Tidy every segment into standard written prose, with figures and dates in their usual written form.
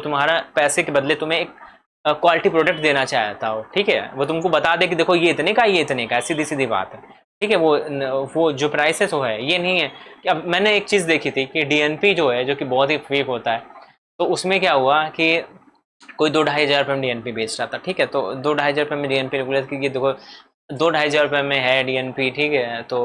तुम्हारा पैसे के बदले तुम्हें एक क्वालिटी प्रोडक्ट देना चाहता हो, ठीक है, वो तुमको बता दे कि देखो ये इतने का, ये इतने का, सीधी सीधी बात है, ठीक है। वो जो प्राइसेस वो है, ये नहीं है कि अब मैंने एक चीज़ देखी थी कि डीएनपी जो है, जो कि बहुत ही फेक होता है, तो उसमें क्या हुआ कि कोई 2-2,500 रुपये में डीएनपी बेच रहा था, ठीक है, तो 2-2,500 रुपये में डीएनपी रेगुलर की, ये देखो 2-2,500 रुपये में है डीएनपी, ठीक है, तो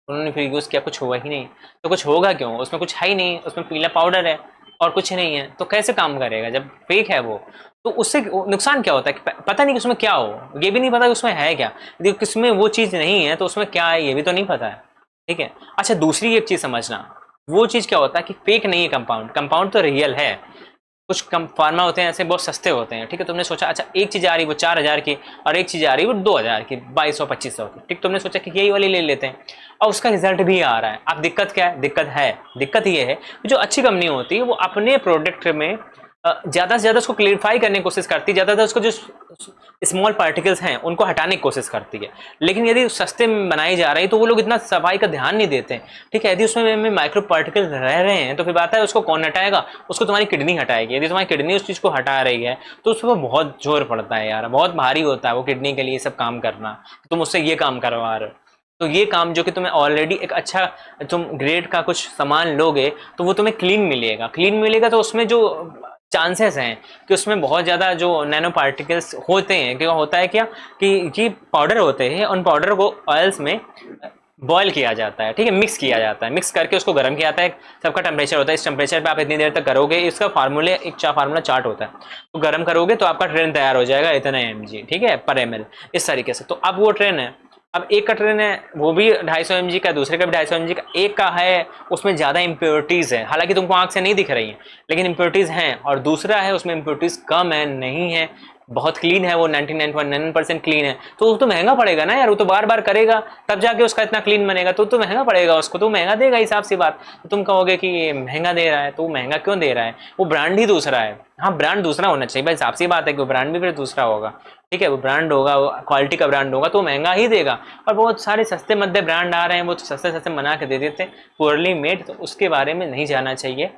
उन्होंने फिर यूज़ किया, कुछ हुआ ही नहीं। तो कुछ होगा क्यों, उसमें कुछ है ही नहीं, उसमें पीला पाउडर है और कुछ नहीं है, तो कैसे काम करेगा जब फेक है वो। तो उससे नुकसान क्या होता है कि पता नहीं कि उसमें क्या हो, ये भी नहीं पता कि उसमें है क्या, यदि किसमें वो चीज़ नहीं है तो उसमें क्या है ये भी तो नहीं पता है, ठीक है। अच्छा, दूसरी एक चीज़ समझना, वो चीज़ क्या होता है कि फेक नहीं है कंपाउंड, कंपाउंड तो रियल है। कुछ कम फार्मा होते हैं ऐसे बहुत सस्ते होते हैं, ठीक है, तुमने सोचा अच्छा एक चीज़ आ रही वो 4,000 की और एक चीज़ आ रही वो 2,000 की, 2,200-2,500 की, ठीक, तुमने सोचा कि यही वाली ले लेते हैं और उसका रिजल्ट भी आ रहा है। अब दिक्कत क्या है, दिक्कत ये है जो अच्छी कंपनी होती है वो अपने प्रोडक्ट में ज़्यादा से ज़्यादा उसको क्लियरिफाई करने की कोशिश करती है, ज़्यादातर उसको जो स्मॉल पार्टिकल्स हैं उनको हटाने की कोशिश करती है। लेकिन यदि सस्ते में बनाई जा रही है तो वो लोग इतना सफाई का ध्यान नहीं देते हैं, ठीक है। यदि उसमें माइक्रो पार्टिकल रह रहे हैं तो फिर बात है उसको कौन हटाएगा, उसको तुम्हारी किडनी हटाएगी। यदि तुम्हारी किडनी उस चीज़ को हटा रही है तो उस पर बहुत जोर पड़ता है यार, बहुत भारी होता है वो किडनी के लिए सब काम करना, तुम उससे ये काम करवा रहे हो। तो ये काम जो कि तुम्हें ऑलरेडी एक अच्छा तुम ग्रेड का कुछ सामान लोगे तो वो तुम्हें क्लीन मिलेगा, तो उसमें जो चांसेस हैं कि उसमें बहुत ज़्यादा जो नैनो पार्टिकल्स होते हैं, क्यों होता है क्या कि ये पाउडर होते हैं, उन पाउडर को ऑयल्स में बॉयल किया जाता है, ठीक है, मिक्स किया जाता है, मिक्स करके उसको गर्म किया जाता है, सबका टेम्परेचर होता है, इस टेम्परेचर पे आप इतनी देर तक करोगे, इसका फार्मूले एक फार्मूला चार्ट होता है, तो गर्म करोगे तो आपका ट्रेन तैयार हो जाएगा इतना mg, ठीक है, पर ml, इस तरीके से। तो अब वो ट्रेन है, अब एक का ट्रेन है वो भी 250 mg का, दूसरे का भी 250 mg का, एक का है उसमें ज़्यादा इम्प्योरिटीज़ है, हालांकि तुमको आंख से नहीं दिख रही है लेकिन इम्प्योरिटीज़ हैं, और दूसरा है उसमें इम्प्योरिटीज़ कम है, नहीं है, बहुत क्लीन है, वो 99.9% क्लीन है, तो वो तो महंगा पड़ेगा ना यार, वो तो बार बार करेगा तब जाके उसका इतना क्लीन बनेगा, तो महंगा पड़ेगा उसको, तो महंगा देगा, हिसाब से बात। तो तुम कहोगे कि ये महंगा दे रहा है, तो वो महंगा क्यों दे रहा है, वो ब्रांड ही दूसरा है। हाँ, ब्रांड दूसरा होना चाहिए भाई, हिसाब से बात है कि वो ब्रांड भी फिर दूसरा होगा, ठीक है, वो ब्रांड होगा, वो क्वालिटी का ब्रांड होगा तो महंगा ही देगा। और बहुत सारे सस्ते मध्य ब्रांड आ रहे हैं, वो तो सस्ते सस्ते बना के दे देते हैं, पुअरली मेड, तो उसके बारे में नहीं जाना चाहिए।